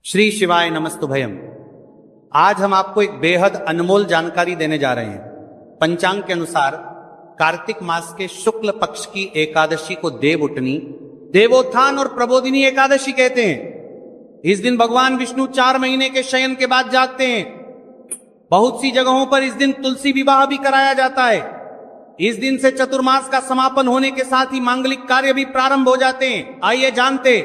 श्री शिवाय नमस्तुभयम। आज हम आपको एक बेहद अनमोल जानकारी देने जा रहे हैं। पंचांग के अनुसार कार्तिक मास के शुक्ल पक्ष की एकादशी को देवउठनी, देवोत्थान और प्रबोधिनी एकादशी कहते हैं। इस दिन भगवान विष्णु 4 महीने के शयन के बाद जागते हैं। बहुत सी जगहों पर इस दिन तुलसी विवाह भी कराया जाता है। इस दिन से चतुर्मास का समापन होने के साथ ही मांगलिक कार्य भी प्रारंभ हो जाते हैं। आइए जानते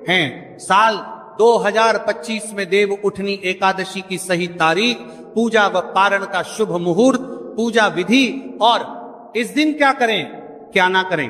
हैं साल 2025 में देव उठनी एकादशी की सही तारीख, पूजा व पारण का शुभ मुहूर्त, पूजा विधि और इस दिन क्या करें क्या ना करें।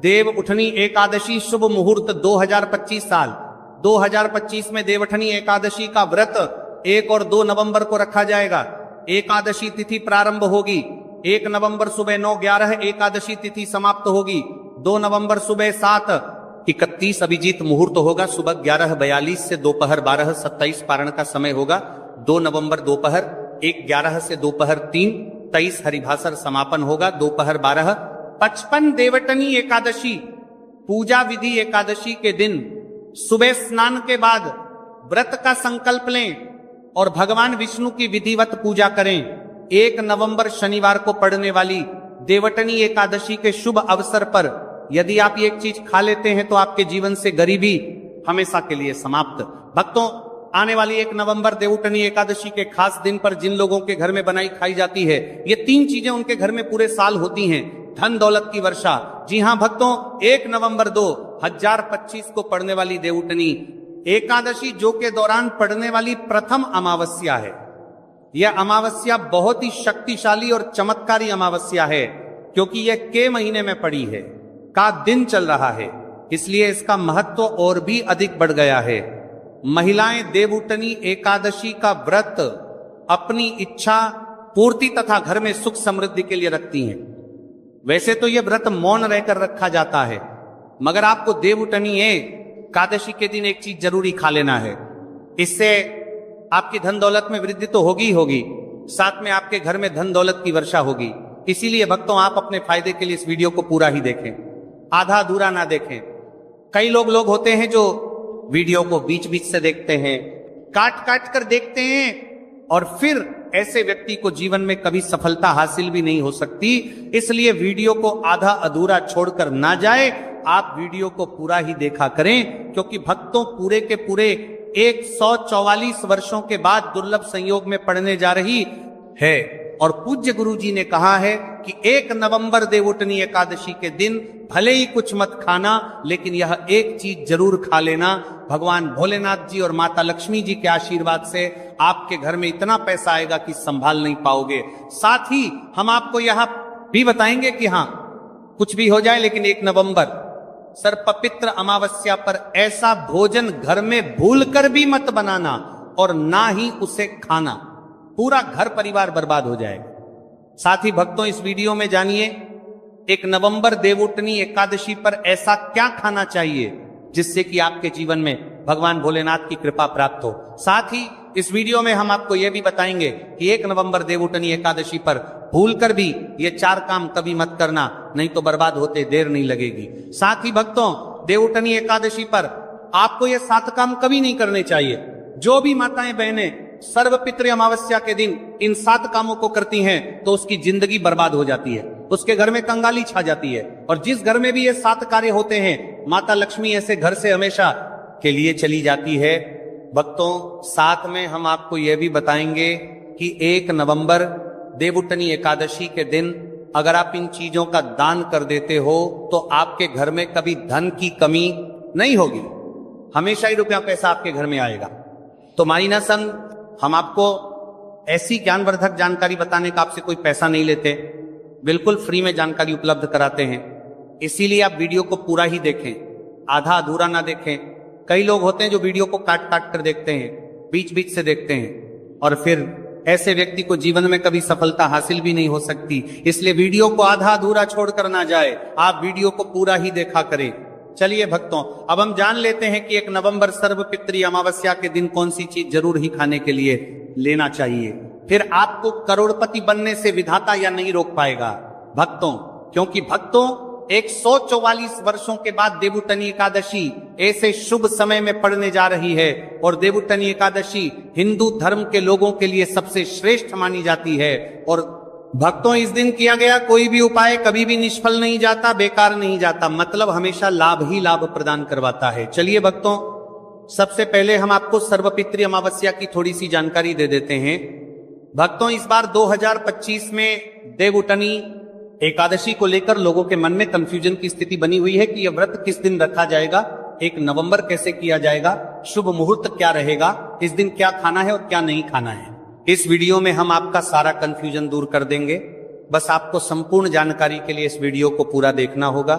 देव उठनी एकादशी शुभ मुहूर्त 2025 साल 2025 में देवउठनी एकादशी का व्रत 1 और 2 नवंबर को रखा जाएगा। एकादशी तिथि प्रारंभ होगी 1 नवंबर सुबह 9:11 एकादशी तिथि समाप्त होगी। 2 नवंबर सुबह 7:31 अभिजीत मुहूर्त होगा। सुबह 11:42 से दोपहर 12:27 पारण का समय होगा। 2 नवंबर दोपहर 1:11 से दोपहर 3:23 हरिभाषर समापन होगा। दोपहर 12:55 देवउठनी एकादशी पूजा विधि एकादशी के दिन सुबह स्नान के बाद व्रत का संकल्प लें और भगवान विष्णु की विधिवत पूजा करें। 1 नवंबर शनिवार को पड़ने वाली देवउठनी एकादशी के शुभ अवसर पर यदि आप ये एक चीज खा लेते हैं तो आपके जीवन से गरीबी हमेशा के लिए समाप्त। भक्तों, आने वाली 1 नवंबर देवउठनी एकादशी के खास दिन पर जिन लोगों के घर में बनाई खाई जाती है, ये 3 चीजें उनके घर में पूरे साल होती हैं। धन दौलत की वर्षा। जी हां भक्तों, 1 नवंबर 2025 को पड़ने वाली देवउठनी एकादशी जो के दौरान पड़ने वाली प्रथम अमावस्या है। यह अमावस्या बहुत ही शक्तिशाली और चमत्कारी अमावस्या है, क्योंकि यह के महीने में पड़ी है, का दिन चल रहा है, इसलिए इसका महत्व और भी अधिक बढ़ गया है। महिलाएं देवउठनी एकादशी का व्रत अपनी इच्छा पूर्ति तथा घर में सुख समृद्धि के लिए रखती हैं। वैसे तो यह व्रत मौन रहकर रखा जाता है, मगर आपको देवउठनी एकादशी के दिन एक चीज जरूरी खा लेना है। इससे आपकी धन दौलत में वृद्धि तो होगी होगी, साथ में आपके घर में धन दौलत की वर्षा होगी। इसीलिए भक्तों, आप अपने फायदे के लिए इस वीडियो को पूरा ही देखें, आधा अधूरा ना देखें। कई लोग होते हैं जो वीडियो को बीच बीच से देखते हैं, काट काट कर देखते हैं, और फिर ऐसे व्यक्ति को जीवन में कभी सफलता हासिल भी नहीं हो सकती। इसलिए वीडियो को आधा अधूरा छोड़कर ना जाए, आप वीडियो को पूरा ही देखा करें, क्योंकि भक्तों पूरे के पूरे 144 वर्षों के बाद दुर्लभ संयोग में पड़ने जा रही है। और पूज्य गुरु जी ने कहा है कि 1 नवंबर देवउठनी एकादशी के दिन भले ही कुछ मत खाना, लेकिन यह एक चीज जरूर खा लेना। भगवान भोलेनाथ जी और माता लक्ष्मी जी के आशीर्वाद से आपके घर में इतना पैसा आएगा कि संभाल नहीं पाओगे। साथ ही हम आपको यह भी बताएंगे कि हाँ, कुछ भी हो जाए, लेकिन 1 नवंबर सर्वपवित्र अमावस्या पर ऐसा भोजन घर में भूलकर भी मत बनाना और ना ही उसे खाना, पूरा घर परिवार बर्बाद हो जाएगा। साथ ही भक्तों, इस वीडियो में जानिए 1 नवंबर देवउठनी एकादशी पर ऐसा क्या खाना चाहिए जिससे कि आपके जीवन में भगवान भोलेनाथ की कृपा प्राप्त हो। साथ ही इस वीडियो में हम आपको यह भी बताएंगे कि 1 नवंबर देवउठनी एकादशी पर भूलकर भी ये 4 काम कभी मत करना, नहीं तो बर्बाद होते देर नहीं लगेगी। साथ ही भक्तों, देवउठनी एकादशी पर आपको ये 7 काम कभी नहीं करने चाहिए। जो भी माताएं बहनें सर्वपितृ अमावस्या के दिन इन 7 कामों को करती हैं तो उसकी जिंदगी बर्बाद हो जाती है, उसके घर में कंगाली छा जाती है। और जिस घर में भी ये 7 कार्य होते हैं, माता लक्ष्मी ऐसे घर से हमेशा के लिए चली जाती है। भक्तों, साथ में हम आपको यह भी बताएंगे कि 1 नवंबर देवउठनी एकादशी के दिन अगर आप इन चीजों का दान कर देते हो तो आपके घर में कभी धन की कमी नहीं होगी, हमेशा ही रुपया पैसा आपके घर में आएगा। तो माई ना संग, हम आपको ऐसी ज्ञानवर्धक जानकारी बताने का आपसे कोई पैसा नहीं लेते, बिल्कुल फ्री में जानकारी उपलब्ध कराते हैं। इसीलिए आप वीडियो को पूरा ही देखें, आधा अधूरा ना देखें। कई लोग होते हैं जो वीडियो को काट काट कर देखते हैं, बीच बीच से देखते हैं, और फिर ऐसे व्यक्ति को जीवन में कभी सफलता हासिल भी नहीं हो सकती। इसलिए वीडियो को आधा अधूरा छोड़कर ना जाए, आप वीडियो को पूरा ही देखा करें। चलिए भक्तों, अब हम जान लेते हैं कि 1 नवंबर सर्वपितृ अमावस्या के दिन कौन सी चीज जरूर ही खाने के लिए लेना चाहिए। फिर आपको करोड़पति बनने से विधाता या नहीं रोक पाएगा भक्तों, क्योंकि भक्तों 144 वर्षों के बाद देवउठनी एकादशी ऐसे शुभ समय में पड़ने जा रही है और देवउठनी एकादशी हिंदू धर्म के लोगों के लिए सबसे श्रेष्ठ मानी जाती है। और भक्तों, इस दिन किया गया कोई भी उपाय कभी भी निष्फल नहीं जाता, बेकार नहीं जाता, मतलब हमेशा लाभ ही लाभ प्रदान करवाता है। चलिए भक्तों, सबसे पहले हम आपको सर्वपितृ अमावस्या की थोड़ी सी जानकारी दे देते हैं। भक्तों, इस बार 2025 में देवउठनी एकादशी को लेकर लोगों के मन में कंफ्यूजन की स्थिति बनी हुई है कि यह व्रत किस दिन रखा जाएगा, 1 नवंबर कैसे किया जाएगा, शुभ मुहूर्त क्या रहेगा, इस दिन क्या खाना है और क्या नहीं खाना है। इस वीडियो में हम आपका सारा कंफ्यूजन दूर कर देंगे। बस आपको संपूर्ण जानकारी के लिए इस वीडियो को पूरा देखना होगा।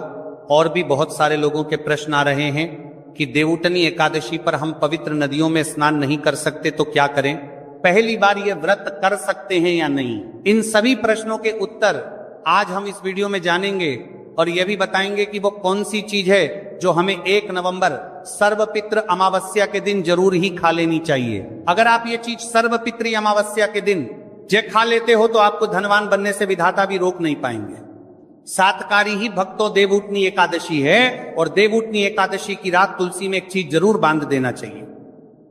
और भी बहुत सारे लोगों के प्रश्न आ रहे हैं कि देवउठनी एकादशी पर हम पवित्र नदियों में स्नान नहीं कर सकते तो क्या करें, पहली बार ये व्रत कर सकते हैं या नहीं। इन सभी प्रश्नों के उत्तर आज हम इस वीडियो में जानेंगे और यह भी बताएंगे कि वो कौन सी चीज है जो हमें 1 नवंबर सर्वपितृ अमावस्या के दिन जरूर ही खा लेनी चाहिए। अगर आप ये चीज सर्वपितृ अमावस्या के दिन जे खा लेते हो तो आपको धनवान बनने से विधाता भी रोक नहीं पाएंगे। सातकारी ही भक्तों देवउठनी एकादशी है और देवउठनी एकादशी की रात तुलसी में एक चीज जरूर बांध देना चाहिए।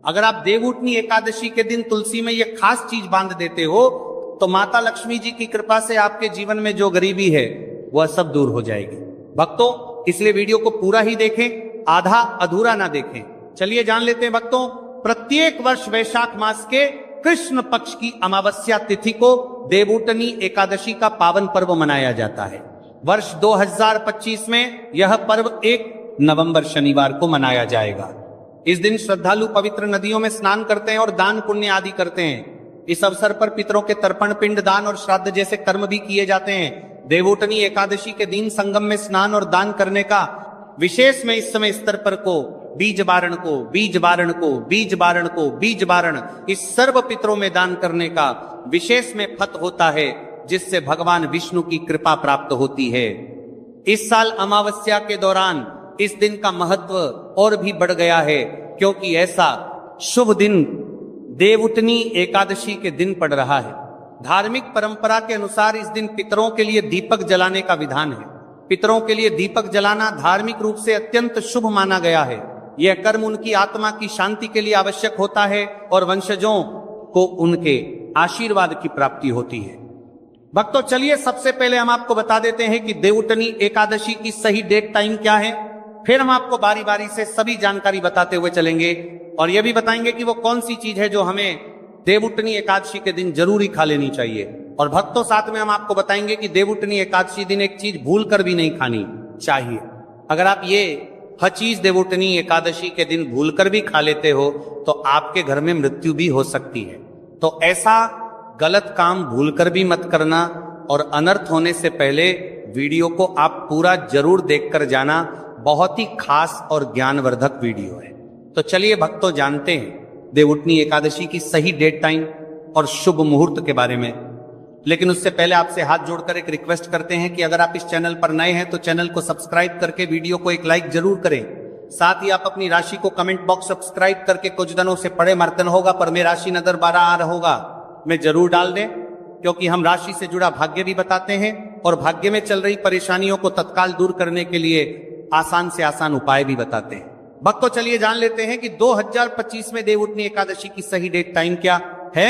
अगर आप देवउठनी एकादशी के दिन तुलसी में यह खास चीज बांध देते हो तो माता लक्ष्मी जी की कृपा से आपके जीवन में जो गरीबी है वह सब दूर हो जाएगी। भक्तों, इसलिए वीडियो को पूरा ही देखें, आधा अधूरा ना देखें। चलिए जान लेते हैं भक्तों, प्रत्येक वर्ष वैशाख मास के कृष्ण पक्ष की अमावस्या तिथि को देवउठनी एकादशी का पावन पर्व मनाया जाता है। वर्ष 2025 में यह पर्व 1 नवंबर शनिवार को मनाया जाएगा। इस दिन श्रद्धालु पवित्र नदियों में स्नान करते हैं और दान पुण्य आदि करते हैं। इस अवसर पर पितरों के तर्पण, पिंड दान और श्राद्ध जैसे कर्म भी किए जाते हैं। देवउठनी एकादशी के दिन संगम में स्नान और दान करने का विशेष में इस समय स्तर पर को बीज बारण को बीज बारण को बीज बारण को बीज बारण इस सर्व पितरों में दान करने का विशेष में फत होता है, जिससे भगवान विष्णु की कृपा प्राप्त होती है। इस साल अमावस्या के दौरान इस दिन का महत्व और भी बढ़ गया है, क्योंकि ऐसा शुभ दिन देवउठनी एकादशी के दिन पड़ रहा है। धार्मिक परंपरा के अनुसार इस दिन पितरों के लिए दीपक जलाने का विधान है। पितरों के लिए दीपक जलाना धार्मिक रूप से अत्यंत शुभ माना गया है। यह कर्म उनकी आत्मा की शांति के लिए आवश्यक होता है और वंशजों को उनके आशीर्वाद की प्राप्ति होती है। भक्तों, चलिए सबसे पहले हम आपको बता देते हैं कि देवउठनी एकादशी की सही डेट टाइम क्या है। फिर हम आपको बारी बारी से सभी जानकारी बताते हुए चलेंगे और यह भी बताएंगे कि वो कौन सी चीज है जो हमें देवउठनी एकादशी के दिन जरूर ही खा लेनी चाहिए। और भक्तों, साथ में हम आपको बताएंगे कि देवउठनी एकादशी दिन एक चीज भूल कर भी नहीं खानी चाहिए। अगर आप ये हर चीज देवउठनी एकादशी के दिन भूल कर भी खा लेते हो तो आपके घर में मृत्यु भी हो सकती है। तो ऐसा गलत काम भूल कर भी मत करना और अनर्थ होने से पहले वीडियो को आप पूरा जरूर देखकर जाना। बहुत ही खास और ज्ञानवर्धक वीडियो है। तो चलिए भक्तों, जानते हैं देवउठनी एकादशी की सही डेट टाइम और शुभ मुहूर्त के बारे में। लेकिन उससे पहले आपसे हाथ जोड़कर एक रिक्वेस्ट करते हैं कि अगर आप इस चैनल पर नए हैं तो चैनल को सब्सक्राइब करके वीडियो को एक लाइक जरूर करें। साथ ही आप अपनी राशि को कमेंट बॉक्स सब्सक्राइब करके कुछ दिनों से पड़े मर्तन होगा पर मैं राशि नजर 12 आ रहा होगा में जरूर डाल दें, क्योंकि हम राशि से जुड़ा भाग्य भी बताते हैं और भाग्य में चल रही परेशानियों को तत्काल दूर करने के लिए आसान से आसान उपाय भी बताते हैं। भक्तों, चलिए जान लेते हैं कि 2025 में देवउठनी एकादशी की सही डेट टाइम क्या है।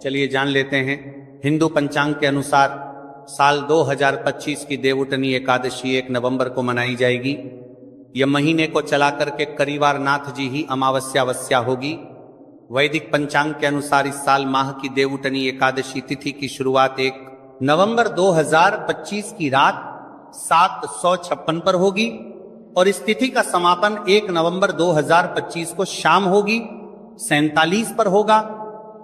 चलिए जान लेते हैं। हिंदू पंचांग के अनुसार साल 2025 की देवउठनी एकादशी 1 नवंबर को मनाई जाएगी। यह महीने को चला करके करीवार नाथ जी ही अमावस्या होगी। वैदिक पंचांग के अनुसार इस साल माह की देवउठनी एकादशी तिथि की शुरुआत 1 नवंबर 2025 की रात 756 पर होगी और इस तिथि का समापन 1 नवंबर 2025 को शाम होगी 47 पर होगा।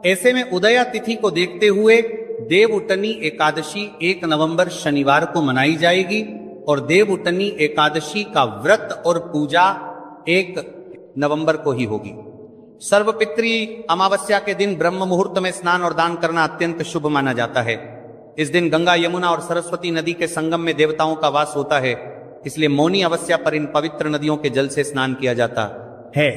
ऐसे में उदया तिथि को देखते हुए देवउठनी एकादशी 1 नवंबर शनिवार को मनाई जाएगी और देवउठनी एकादशी का व्रत और पूजा 1 नवंबर को ही होगी। सर्वपितृ अमावस्या के दिन ब्रह्म मुहूर्त में स्नान और दान करना अत्यंत शुभ माना जाता है। इस दिन गंगा, यमुना और सरस्वती नदी के संगम में देवताओं का वास होता है, इसलिए मौनी अमावस्या पर इन पवित्र नदियों के जल से स्नान किया जाता है।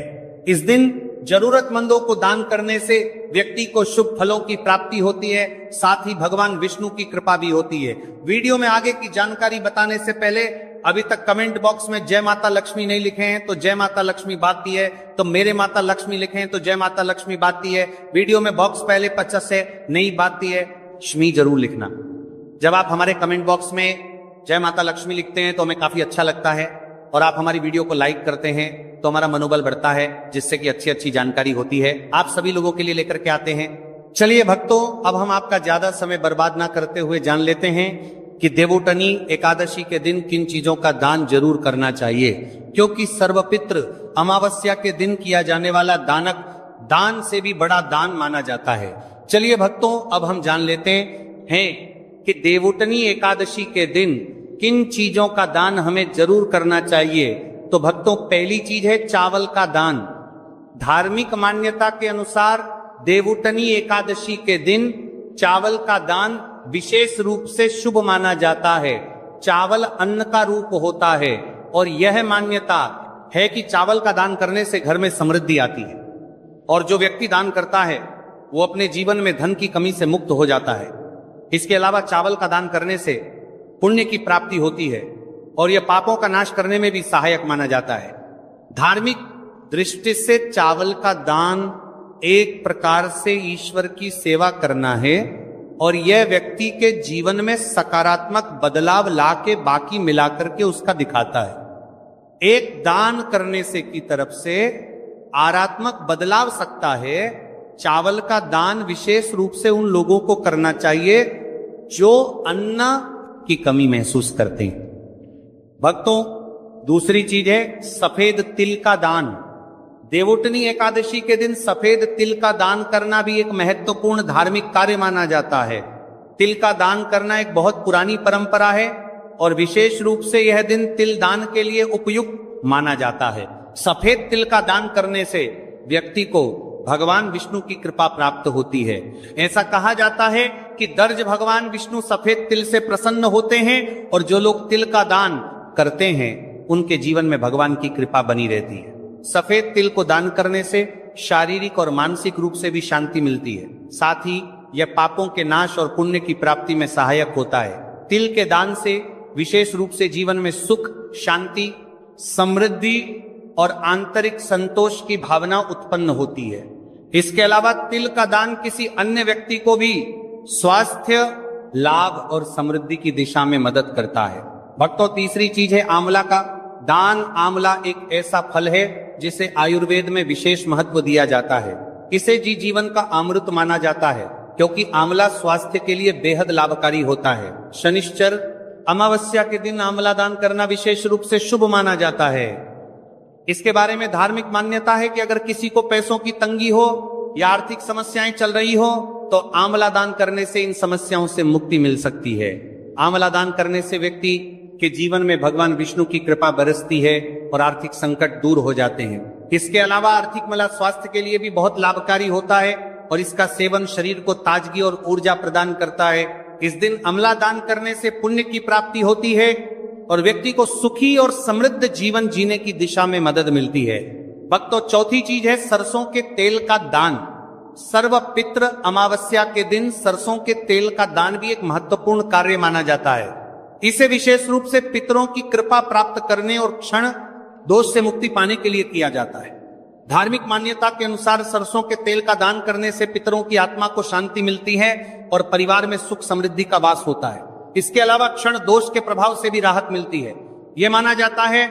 इस दिन जरूरतमंदों को दान करने से व्यक्ति को शुभ फलों की प्राप्ति होती है, साथ ही भगवान विष्णु की कृपा भी होती है। वीडियो में आगे की जानकारी बताने से पहले अभी तक कमेंट बॉक्स में जय माता लक्ष्मी नहीं लिखे हैं तो जय माता लक्ष्मी बाती है, तो मेरे माता लक्ष्मी लिखे हैं तो जय माता लक्ष्मी बाती है। वीडियो में बॉक्स पहले 50 है, नहीं बाती है, श्मी जरूर लिखना। जब आप हमारे कमेंट बॉक्स में जय माता लक्ष्मी लिखते हैं तो हमें काफी अच्छा लगता है, और आप हमारी वीडियो को लाइक करते हैं तो हमारा मनोबल बढ़ता है, जिससे कि अच्छी अच्छी जानकारी होती है, आप सभी लोगों के लिए लेकर के आते हैं। चलिए भक्तों, अब हम आपका ज्यादा समय बर्बाद ना करते हुए जान लेते हैं कि देवउठनी एकादशी के दिन किन चीजों का दान जरूर करना चाहिए, क्योंकि सर्वपित्र अमावस्या के दिन किया जाने वाला दानक दान से भी बड़ा दान माना जाता है। चलिए भक्तों, अब हम जान लेते हैं कि देवउठनी एकादशी के दिन किन चीजों का दान हमें जरूर करना चाहिए। तो भक्तों, पहली चीज है चावल का दान। धार्मिक मान्यता के अनुसार देवउठनी एकादशी के दिन चावल का दान विशेष रूप से शुभ माना जाता है। चावल अन्न का रूप होता है, और यह मान्यता है कि चावल का दान करने से घर में समृद्धि आती है, और जो व्यक्ति दान करता है वो अपने जीवन में धन की कमी से मुक्त हो जाता है। इसके अलावा चावल का दान करने से पुण्य की प्राप्ति होती है, और यह पापों का नाश करने में भी सहायक माना जाता है। धार्मिक दृष्टि से चावल का दान एक प्रकार से ईश्वर की सेवा करना है, और यह व्यक्ति के जीवन में सकारात्मक बदलाव ला के बाकी मिलाकर के उसका दिखाता है। एक दान करने से की तरफ से आरात्मक बदलाव सकता है। चावल का दान विशेष रूप से उन लोगों को करना चाहिए जो अन्न की कमी महसूस करते हैं। भक्तों, दूसरी चीज है सफेद तिल का दान। देवउठनी एकादशी के दिन सफेद तिल का दान करना भी एक महत्वपूर्ण धार्मिक कार्य माना जाता है। तिल का दान करना एक बहुत पुरानी परंपरा है, और विशेष रूप से यह दिन तिल दान के लिए उपयुक्त माना जाता है। सफेद तिल का दान करने से व्यक्ति को भगवान विष्णु की कृपा प्राप्त होती है। ऐसा कहा जाता है कि दर्ज भगवान विष्णु सफेद तिल से प्रसन्न होते हैं, और जो लोग तिल का दान करते हैं उनके जीवन में भगवान की कृपा बनी रहती है। सफेद तिल को दान करने से शारीरिक और मानसिक रूप से भी शांति मिलती है। साथ ही यह पापों के नाश और पुण्य की प्राप्ति में सहायक होता है। तिल के दान से विशेष रूप से जीवन में सुख, शांति, समृद्धि और आंतरिक संतोष की भावना उत्पन्न होती है। इसके अलावा तिल का दान किसी अन्य व्यक्ति को भी स्वास्थ्य, लाभ और समृद्धि की दिशा में मदद करता है। भक्तों, तीसरी चीज है आंवला का दान। आंवला एक ऐसा फल है जिसे आयुर्वेद में विशेष महत्व दिया जाता है। इसे जीवन का अमृत माना जाता है, क्योंकि आंवला स्वास्थ्य के लिए बेहद लाभकारी होता है। शनिश्चर अमावस्या के दिन आंवला दान करना विशेष रूप से शुभ माना जाता है। इसके बारे में धार्मिक मान्यता है कि अगर किसी को पैसों की तंगी हो या आर्थिक समस्याएं चल रही हो तो आंवला दान करने से इन समस्याओं से मुक्ति मिल सकती है। आंवला दान करने से व्यक्ति के जीवन में भगवान विष्णु की कृपा बरसती है और आर्थिक संकट दूर हो जाते हैं। इसके अलावा आर्थिक मला स्वास्थ्य के लिए भी बहुत लाभकारी होता है, और इसका सेवन शरीर को ताजगी और ऊर्जा प्रदान करता है। इस दिन आंवला दान करने से पुण्य की प्राप्ति होती है और व्यक्ति को सुखी और समृद्ध जीवन जीने की दिशा में मदद मिलती है। भक्तों, चौथी चीज है सरसों के तेल का दान। सर्वपित्र अमावस्या के दिन सरसों के तेल का दान भी एक महत्वपूर्ण कार्य माना जाता है। इसे विशेष रूप से पितरों की कृपा प्राप्त करने और क्षण दोष से मुक्ति पाने के लिए किया जाता है। धार्मिक मान्यता के अनुसार सरसों के तेल का दान करने से पितरों की आत्मा को शांति मिलती है और परिवार में सुख समृद्धि का वास होता है। इसके अलावा क्षण दोष के प्रभाव से भी राहत मिलती है। यह माना जाता है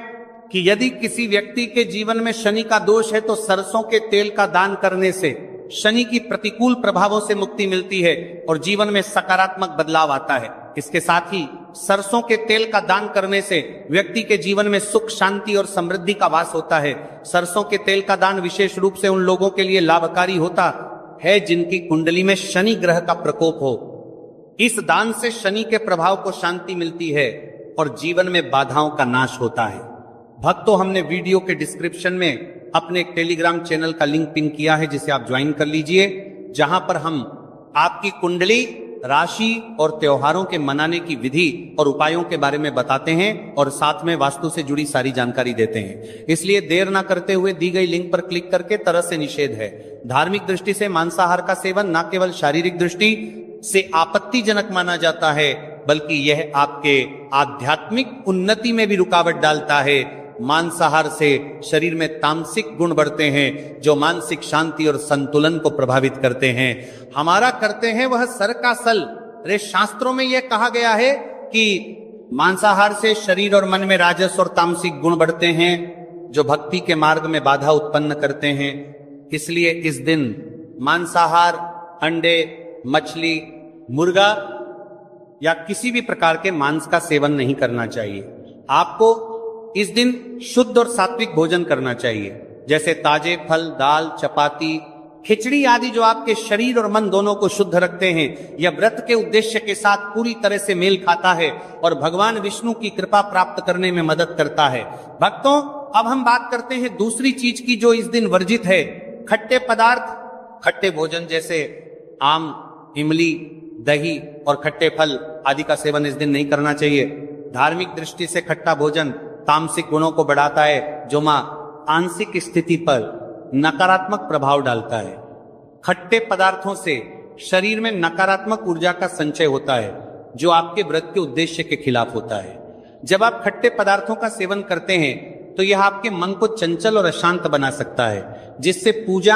कि यदि किसी व्यक्ति के जीवन में शनि का दोष है तो सरसों के तेल का दान करने से शनि की प्रतिकूल प्रभावों से मुक्ति मिलती है और जीवन में सकारात्मक बदलाव आता है। इसके साथ ही सरसों के तेल का दान करने से व्यक्ति के जीवन में सुख, शांति और समृद्धि का वास होता है। सरसों के तेल का दान विशेष रूप से उन लोगों के लिए लाभकारी होता है जिनकी कुंडली में शनि ग्रह का प्रकोप हो। इस दान से शनि के प्रभाव को शांति मिलती है और जीवन में बाधाओं का नाश होता है। भक्तों, हमने वीडियो के डिस्क्रिप्शन में अपने एक टेलीग्राम चैनल का लिंक पिन किया है, जिसे आप ज्वाइन कर लीजिए, जहां पर हम आपकी कुंडली, राशि और त्योहारों के मनाने की विधि और उपायों के बारे में बताते हैं और साथ में वास्तु से जुड़ी सारी जानकारी देते हैं। इसलिए देर ना करते हुए दी गई लिंक पर क्लिक करके तरह से निषेध है। धार्मिक दृष्टि से मांसाहार का सेवन न केवल शारीरिक दृष्टि से आपत्तिजनक माना जाता है बल्कि यह आपके आध्यात्मिक उन्नति में भी रुकावट डालता है। मांसाहार से शरीर में तामसिक गुण बढ़ते हैं जो मानसिक शांति और संतुलन को प्रभावित करते हैं। हमारा करते हैं वह सर का सल। अरे शास्त्रों में यह कहा गया है कि मांसाहार से शरीर और मन में राजस और तामसिक गुण बढ़ते हैं जो भक्ति के मार्ग में बाधा उत्पन्न करते हैं। इसलिए इस दिन मांसाहार, अंडे, मछली, मुर्गा या किसी भी प्रकार के मांस का सेवन नहीं करना चाहिए। आपको इस दिन शुद्ध और सात्विक भोजन करना चाहिए, जैसे ताजे फल, दाल, चपाती, खिचड़ी आदि जो आपके शरीर और मन दोनों को शुद्ध रखते हैं। यह व्रत के उद्देश्य के साथ पूरी तरह से मेल खाता है और भगवान विष्णु की कृपा प्राप्त करने में मदद करता है। भक्तों, अब हम बात करते हैं दूसरी चीज की जो इस दिन वर्जित है। खट्टे पदार्थ, खट्टे भोजन जैसे आम, इमली, दही और खट्टे फल आदि का सेवन इस दिन नहीं करना चाहिए। धार्मिक दृष्टि से खट्टा भोजन तामसिक गुणों को बढ़ाता है जो आंशिक स्थिति पर नकारात्मक प्रभाव डालता है। खट्टे पदार्थों से शरीर में नकारात्मक ऊर्जा का संचय होता है जो आपके व्रत के उद्देश्य के खिलाफ होता है। जब आप खट्टे पदार्थों का सेवन करते हैं तो यह आपके मन को चंचल और अशांत बना सकता है, जिससे पूजा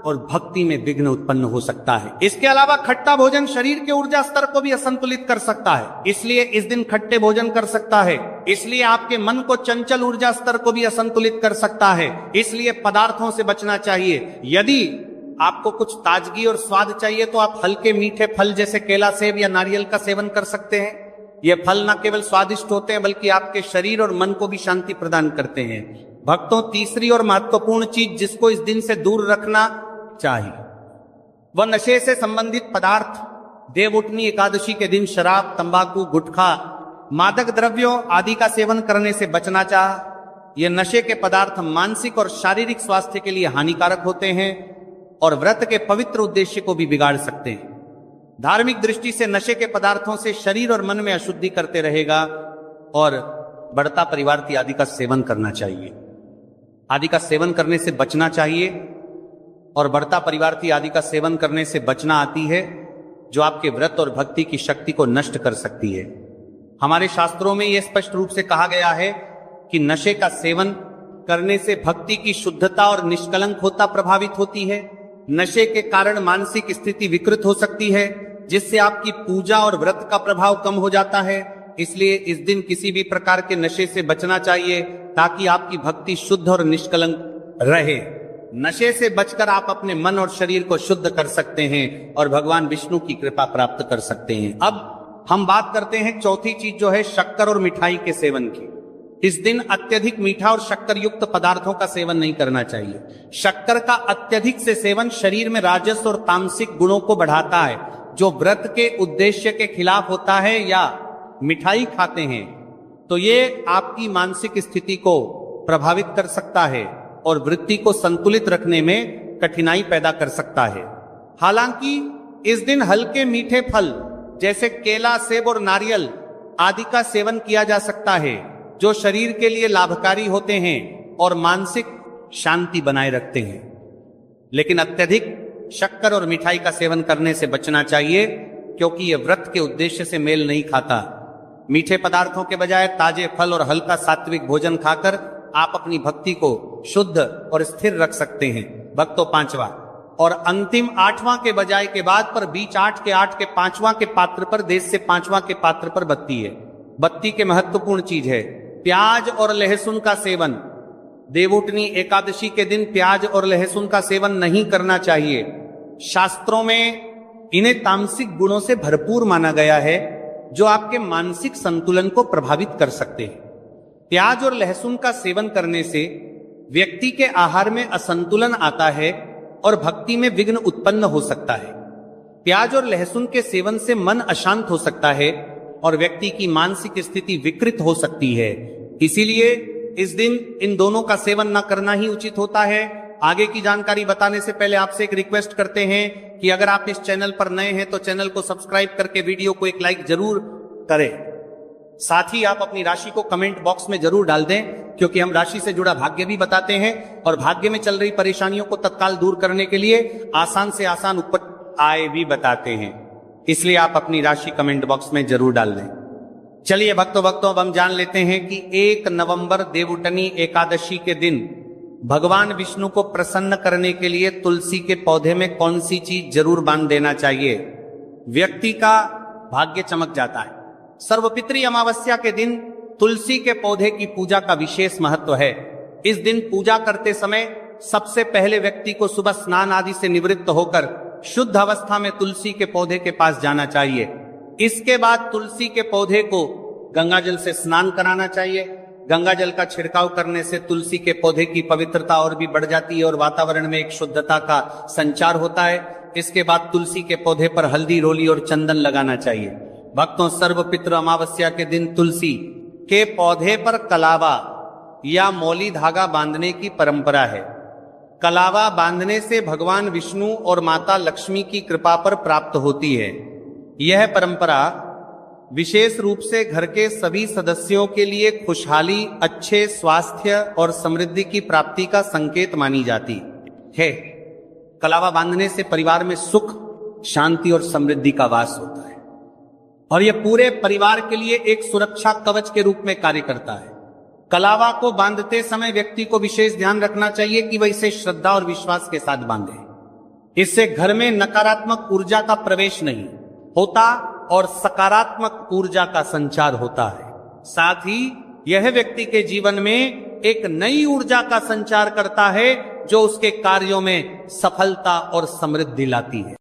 और भक्ति में विघ्न उत्पन्न हो सकता है। इसके अलावा खट्टा भोजन शरीर के ऊर्जा स्तर को भी असंतुलित कर सकता है, इसलिए इस दिन खट्टे भोजन कर सकता है। इसलिए आपके मन को चंचल ऊर्जा स्तर को भी असंतुलित कर सकता है, इसलिए पदार्थों से बचना चाहिए। यदि आपको कुछ ताजगी और स्वाद चाहिए तो आप हल्के मीठे फल जैसे केला, सेब या नारियल का सेवन कर सकते हैं। ये फल न केवल स्वादिष्ट होते हैं बल्कि आपके शरीर और मन को भी शांति प्रदान करते हैं। भक्तों, तीसरी और महत्वपूर्ण चीज जिसको इस दिन से दूर रखना चाहिए वह नशे से संबंधित पदार्थ। देवउठनी एकादशी के दिन शराब, तंबाकू, गुटखा, मादक द्रव्यों आदि का सेवन करने से बचना चाहिए। ये नशे के पदार्थ मानसिक और शारीरिक स्वास्थ्य के लिए हानिकारक होते हैं और व्रत के पवित्र उद्देश्य को भी बिगाड़ सकते हैं। धार्मिक दृष्टि से नशे के पदार्थों से शरीर और मन में अशुद्धि करते रहेगा और बढ़ता परिवार आदि का सेवन करना चाहिए। आदि का सेवन करने से बचना चाहिए और बढ़ता परिवार आदि का सेवन करने से बचना आती है जो आपके व्रत और भक्ति की शक्ति को नष्ट कर सकती है। हमारे शास्त्रों में यह स्पष्ट रूप से कहा गया है कि नशे का सेवन करने से भक्ति की शुद्धता और निष्कलंकता प्रभावित होती है। नशे के कारण मानसिक स्थिति विकृत हो सकती है, जिससे आपकी पूजा और व्रत का प्रभाव कम हो जाता है। इसलिए इस दिन किसी भी प्रकार के नशे से बचना चाहिए ताकि आपकी भक्ति शुद्ध और निष्कलंक रहे। नशे से बचकर आप अपने मन और शरीर को शुद्ध कर सकते हैं और भगवान विष्णु की कृपा प्राप्त कर सकते हैं। अब हम बात करते हैं चौथी चीज जो है शक्कर और मिठाई के सेवन की। इस दिन अत्यधिक मीठा और शक्कर युक्त पदार्थों का सेवन नहीं करना चाहिए। शक्कर का अत्यधिक से सेवन शरीर में राजस और तामसिक गुणों को बढ़ाता है जो व्रत के उद्देश्य के खिलाफ होता है। या मिठाई खाते हैं तो ये आपकी मानसिक स्थिति को प्रभावित कर सकता है और वृत्ति को संतुलित रखने में कठिनाई पैदा कर सकता है। हालांकि इस दिन हल्के मीठे फल जैसे केला, सेब और नारियल आदि का सेवन किया जा सकता है जो शरीर के लिए लाभकारी होते हैं और मानसिक शांति बनाए रखते हैं। लेकिन अत्यधिक शक्कर और मिठाई का सेवन करने से बचना चाहिए क्योंकि यह व्रत के उद्देश्य से मेल नहीं खाता। मीठे पदार्थों के बजाय ताजे फल और हल्का सात्विक भोजन खाकर आप अपनी भक्ति को शुद्ध और स्थिर रख सकते हैं। भक्तों, पांचवा और अंतिम आठवां के बजाय के बाद पर बीच 8 के पांचवां के पात्र पर देश से पांचवां के पात्र पर बत्ती है। बत्ती के महत्वपूर्ण चीज है प्याज और लहसुन का सेवन। देवउठनी एकादशी के दिन प्याज और लहसुन का सेवन नहीं करना चाहिए। शास्त्रों में इन्हें तामसिक गुणों से भरपूर माना गया है जो आपके मानसिक संतुलन को प्रभावित कर सकते हैं। प्याज और लहसुन का सेवन करने से व्यक्ति के आहार में असंतुलन आता है और भक्ति में विघ्न उत्पन्न हो सकता है। प्याज और लहसुन के सेवन से मन अशांत हो सकता है और व्यक्ति की मानसिक स्थिति विकृत हो सकती है। इसीलिए इस दिन इन दोनों का सेवन न करना ही उचित होता है। आगे की जानकारी बताने से पहले आपसे एक रिक्वेस्ट करते हैं कि अगर आप इस चैनल पर नए हैं तो चैनल को सब्सक्राइब करके वीडियो को एक लाइक जरूर करें। साथ ही आप अपनी राशि को कमेंट बॉक्स में जरूर डाल दें क्योंकि हम राशि से जुड़ा भाग्य भी बताते हैं और भाग्य में चल रही परेशानियों को तत्काल दूर करने के लिए आसान से आसान उपाय भी बताते हैं। इसलिए आप अपनी राशि कमेंट बॉक्स में जरूर डाल दें। चलिए भक्तों अब हम जान लेते हैं कि 1 नवंबर देवउठनी एकादशी के दिन भगवान विष्णु को प्रसन्न करने के लिए तुलसी के पौधे में कौन सी चीज जरूर बांध देना चाहिए। व्यक्ति का भाग्य चमक जाता है। सर्वपितृ अमावस्या के दिन तुलसी के पौधे की पूजा का विशेष महत्व है। इस दिन पूजा करते समय सबसे पहले व्यक्ति को सुबह स्नान आदि से निवृत्त होकर शुद्ध अवस्था में तुलसी के पौधे के पास जाना चाहिए। इसके बाद तुलसी के पौधे को गंगा जल से स्नान कराना चाहिए। गंगा जल का छिड़काव करने से तुलसी के पौधे की पवित्रता और भी बढ़ जाती है और वातावरण में एक शुद्धता का संचार होता है। इसके बाद तुलसी के पौधे पर हल्दी, रोली और चंदन लगाना चाहिए। भक्तों, सर्वपितृ अमावस्या के दिन तुलसी के पौधे पर कलावा या मौली धागा बांधने की परंपरा है। कलावा बांधने से भगवान विष्णु और माता लक्ष्मी की कृपा पर प्राप्त होती है। यह परंपरा विशेष रूप से घर के सभी सदस्यों के लिए खुशहाली, अच्छे स्वास्थ्य और समृद्धि की प्राप्ति का संकेत मानी जाती है। कलावा बांधने से परिवार में सुख, शांति और समृद्धि का वास होता है और यह पूरे परिवार के लिए एक सुरक्षा कवच के रूप में कार्य करता है। कलावा को बांधते समय व्यक्ति को विशेष ध्यान रखना चाहिए कि वह इसे श्रद्धा और विश्वास के साथ बांधे। इससे घर में नकारात्मक ऊर्जा का प्रवेश नहीं होता और सकारात्मक ऊर्जा का संचार होता है। साथ ही यह व्यक्ति के जीवन में एक नई ऊर्जा का संचार करता है जो उसके कार्यों में सफलता और समृद्धि लाती है।